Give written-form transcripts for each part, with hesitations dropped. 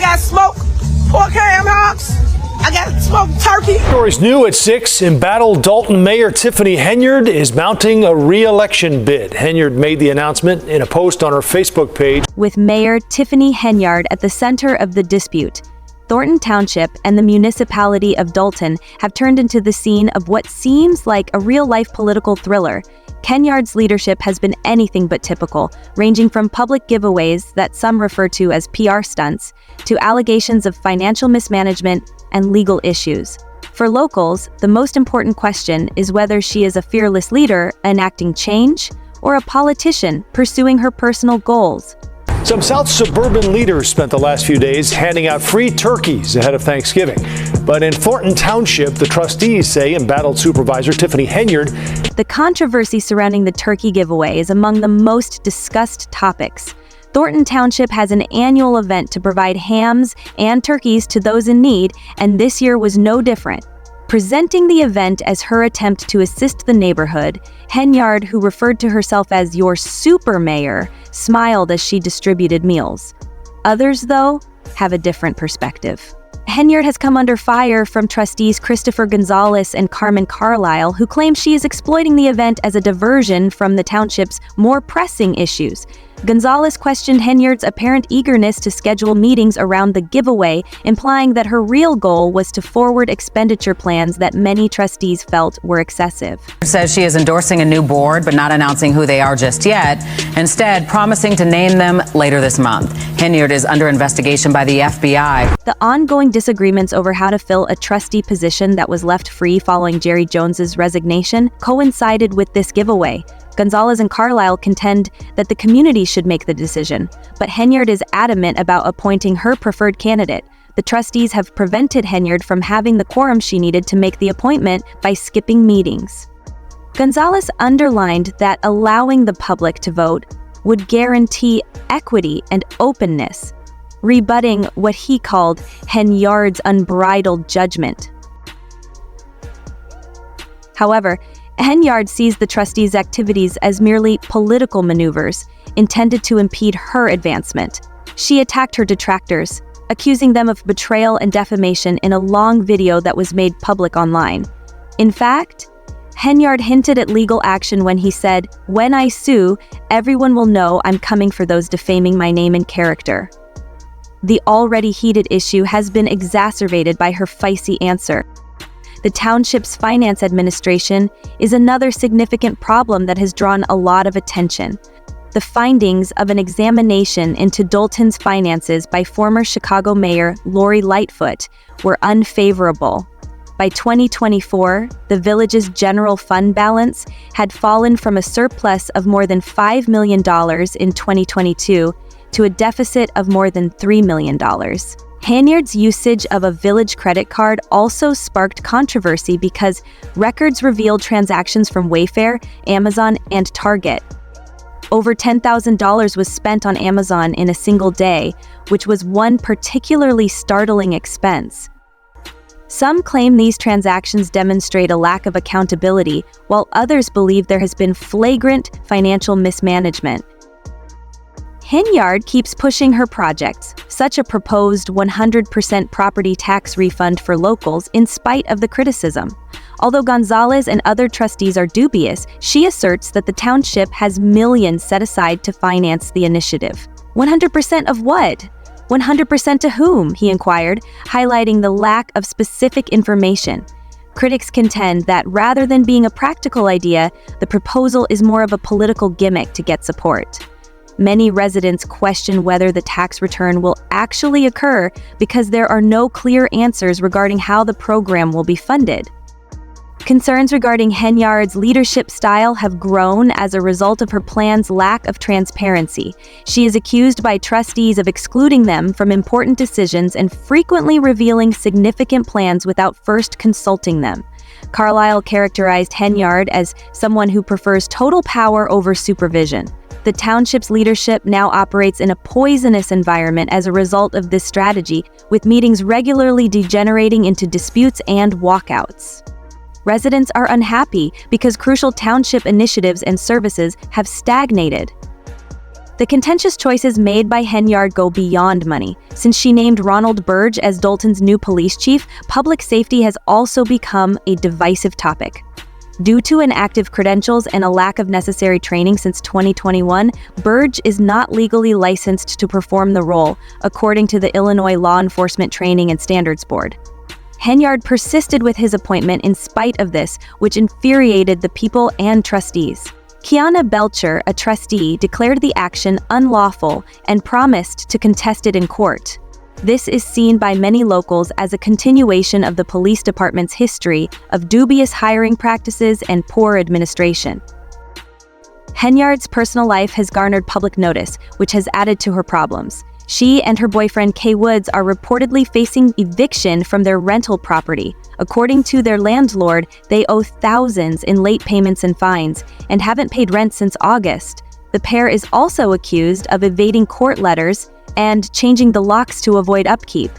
got smoked pork ham hocks. I got smoked turkey. Stories new at 6. Embattled Dalton Mayor Tiffany Henyard is mounting a re-election bid. Henyard made the announcement in a post on her Facebook page. With Mayor Tiffany Henyard at the center of the dispute, Thornton Township and the municipality of Dalton have turned into the scene of what seems like a real-life political thriller. Henyard's leadership has been anything but typical, ranging from public giveaways that some refer to as PR stunts, to allegations of financial mismanagement and legal issues. For locals, the most important question is whether she is a fearless leader enacting change or a politician pursuing her personal goals. Some South suburban leaders spent the last few days handing out free turkeys ahead of Thanksgiving. But in Thornton Township, the trustees say embattled Supervisor Tiffany Henyard. The controversy surrounding the turkey giveaway is among the most discussed topics. Thornton Township has an annual event to provide hams and turkeys to those in need, and this year was no different. Presenting the event as her attempt to assist the neighborhood, Henyard, who referred to herself as your super mayor, smiled as she distributed meals. Others, though, have a different perspective. Henyard has come under fire from trustees Christopher Gonzalez and Carmen Carlisle, who claim she is exploiting the event as a diversion from the township's more pressing issues. Gonzalez questioned Henyard's apparent eagerness to schedule meetings around the giveaway, implying that her real goal was to forward expenditure plans that many trustees felt were excessive. Says she is endorsing a new board, but not announcing who they are just yet, instead promising to name them later this month. Henyard is under investigation by the FBI. The ongoing disagreements over how to fill a trustee position that was left free following Jerry Jones's resignation coincided with this giveaway. Gonzalez and Carlisle contend that the community should make the decision, but Henyard is adamant about appointing her preferred candidate. The trustees have prevented Henyard from having the quorum she needed to make the appointment by skipping meetings. Gonzalez underlined that allowing the public to vote would guarantee equity and openness, rebutting what he called Henyard's unbridled judgment. However, Henyard sees the trustees' activities as merely political maneuvers intended to impede her advancement. She attacked her detractors, accusing them of betrayal and defamation in a long video that was made public online. In fact, Henyard hinted at legal action when he said, "When I sue, everyone will know I'm coming for those defaming my name and character." The already heated issue has been exacerbated by her feisty answer. The township's finance administration is another significant problem that has drawn a lot of attention. The findings of an examination into Dalton's finances by former Chicago Mayor Lori Lightfoot were unfavorable. By 2024, the village's general fund balance had fallen from a surplus of more than $5 million in 2022 to a deficit of more than $3 million. Henyard's usage of a village credit card also sparked controversy because records revealed transactions from Wayfair, Amazon, and Target. Over $10,000 was spent on Amazon in a single day, which was one particularly startling expense. Some claim these transactions demonstrate a lack of accountability, while others believe there has been flagrant financial mismanagement. Henyard keeps pushing her projects, such a proposed 100% property tax refund for locals, in spite of the criticism. Although Gonzalez and other trustees are dubious, she asserts that the township has millions set aside to finance the initiative. 100% of what? 100% to whom? He inquired, highlighting the lack of specific information. Critics contend that rather than being a practical idea, the proposal is more of a political gimmick to get support. Many residents question whether the tax return will actually occur because there are no clear answers regarding how the program will be funded. Concerns regarding Henyard's leadership style have grown as a result of her plan's lack of transparency. She is accused by trustees of excluding them from important decisions and frequently revealing significant plans without first consulting them. Carlisle characterized Henyard as someone who prefers total power over supervision. The township's leadership now operates in a poisonous environment as a result of this strategy, with meetings regularly degenerating into disputes and walkouts. Residents are unhappy because crucial township initiatives and services have stagnated. The contentious choices made by Henyard go beyond money. Since she named Ronald Burge as Dalton's new police chief, public safety has also become a divisive topic. Due to inactive credentials and a lack of necessary training since 2021, Burge is not legally licensed to perform the role, according to the Illinois Law Enforcement Training and Standards Board. Henyard persisted with his appointment in spite of this, which infuriated the people and trustees. Kiana Belcher, a trustee, declared the action unlawful and promised to contest it in court. This is seen by many locals as a continuation of the police department's history of dubious hiring practices and poor administration. Henyard's personal life has garnered public notice, which has added to her problems. She and her boyfriend Kay Woods are reportedly facing eviction from their rental property. According to their landlord, they owe thousands in late payments and fines and haven't paid rent since August. The pair is also accused of evading court letters and changing the locks to avoid upkeep.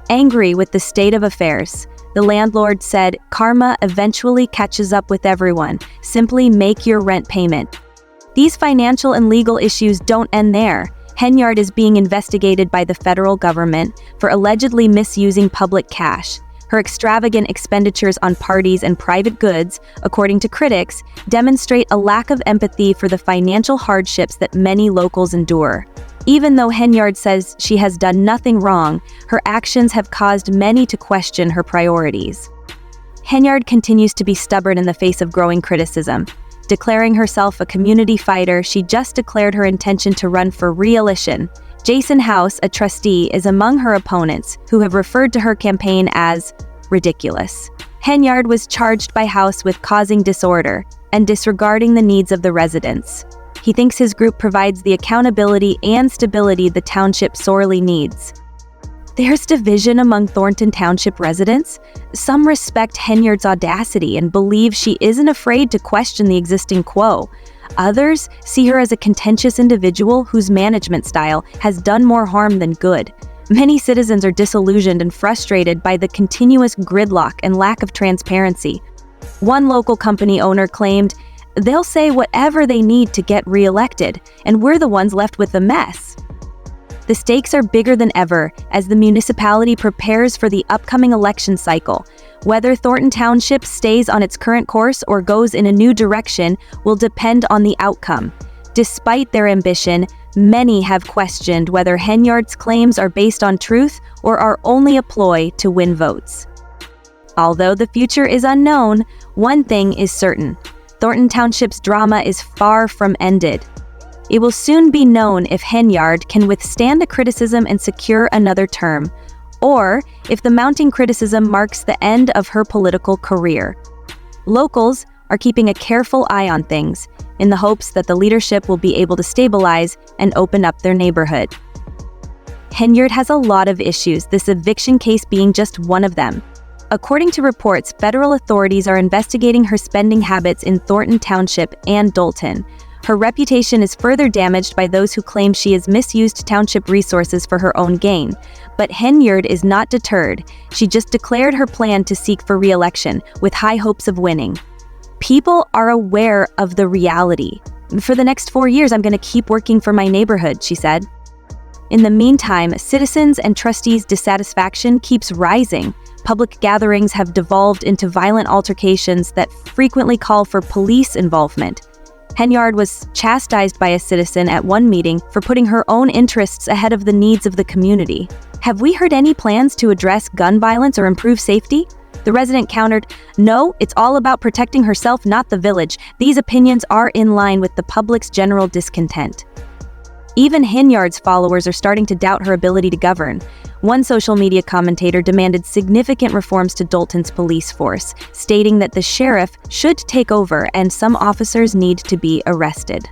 Angry with the state of affairs, the landlord said, "Karma eventually catches up with everyone. Simply make your rent payment." These financial and legal issues don't end there. Henyard is being investigated by the federal government for allegedly misusing public cash. Her extravagant expenditures on parties and private goods, according to critics, demonstrate a lack of empathy for the financial hardships that many locals endure. Even though Henyard says she has done nothing wrong, her actions have caused many to question her priorities. Henyard continues to be stubborn in the face of growing criticism. Declaring herself a community fighter, she just declared her intention to run for re-election. Jason House, a trustee, is among her opponents, who have referred to her campaign as ridiculous. Henyard was charged by House with causing disorder and disregarding the needs of the residents. He thinks his group provides the accountability and stability the township sorely needs. There's division among Thornton Township residents. Some respect Henyard's audacity and believe she isn't afraid to question the existing quo. Others see her as a contentious individual whose management style has done more harm than good. Many citizens are disillusioned and frustrated by the continuous gridlock and lack of transparency. One local company owner claimed, "They'll say whatever they need to get re-elected, and we're the ones left with the mess." The stakes are bigger than ever as the municipality prepares for the upcoming election cycle. Whether Thornton Township stays on its current course or goes in a new direction will depend on the outcome. Despite their ambition, many have questioned whether Henyard's claims are based on truth or are only a ploy to win votes. Although the future is unknown, one thing is certain: Thornton Township's drama is far from ended. It will soon be known if Henyard can withstand the criticism and secure another term, or if the mounting criticism marks the end of her political career. Locals are keeping a careful eye on things, in the hopes that the leadership will be able to stabilize and open up their neighborhood. Henyard has a lot of issues, this eviction case being just one of them. According to reports, federal authorities are investigating her spending habits in Thornton Township and Dalton. Her reputation is further damaged by those who claim she has misused township resources for her own gain. But Henyard is not deterred. She just declared her plan to seek for re-election, with high hopes of winning. People are aware of the reality. "For the next 4 years, I'm going to keep working for my neighborhood," she said. In the meantime, citizens and trustees' dissatisfaction keeps rising. Public gatherings have devolved into violent altercations that frequently call for police involvement. Henyard was chastised by a citizen at one meeting for putting her own interests ahead of the needs of the community. "Have we heard any plans to address gun violence or improve safety?" The resident countered, "No, it's all about protecting herself, not the village. These opinions are in line with the public's general discontent." Even Henyard's followers are starting to doubt her ability to govern. One social media commentator demanded significant reforms to Dalton's police force, stating that the sheriff should take over and some officers need to be arrested.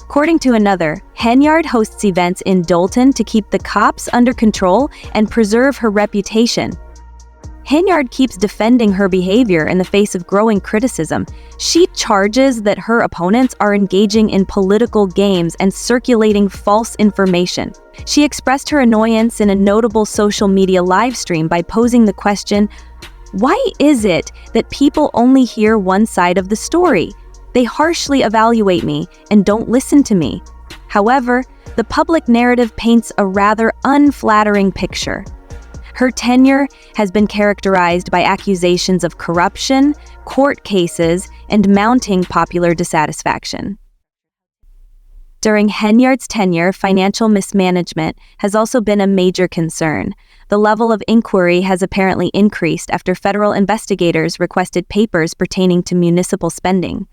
According to another, Henyard hosts events in Dalton to keep the cops under control and preserve her reputation. Henyard keeps defending her behavior in the face of growing criticism. She charges that her opponents are engaging in political games and circulating false information. She expressed her annoyance in a notable social media live stream by posing the question, "Why is it that people only hear one side of the story? They harshly evaluate me and don't listen to me." However, the public narrative paints a rather unflattering picture. Her tenure has been characterized by accusations of corruption, court cases, and mounting popular dissatisfaction. During Henyard's tenure, financial mismanagement has also been a major concern. The level of inquiry has apparently increased after federal investigators requested papers pertaining to municipal spending.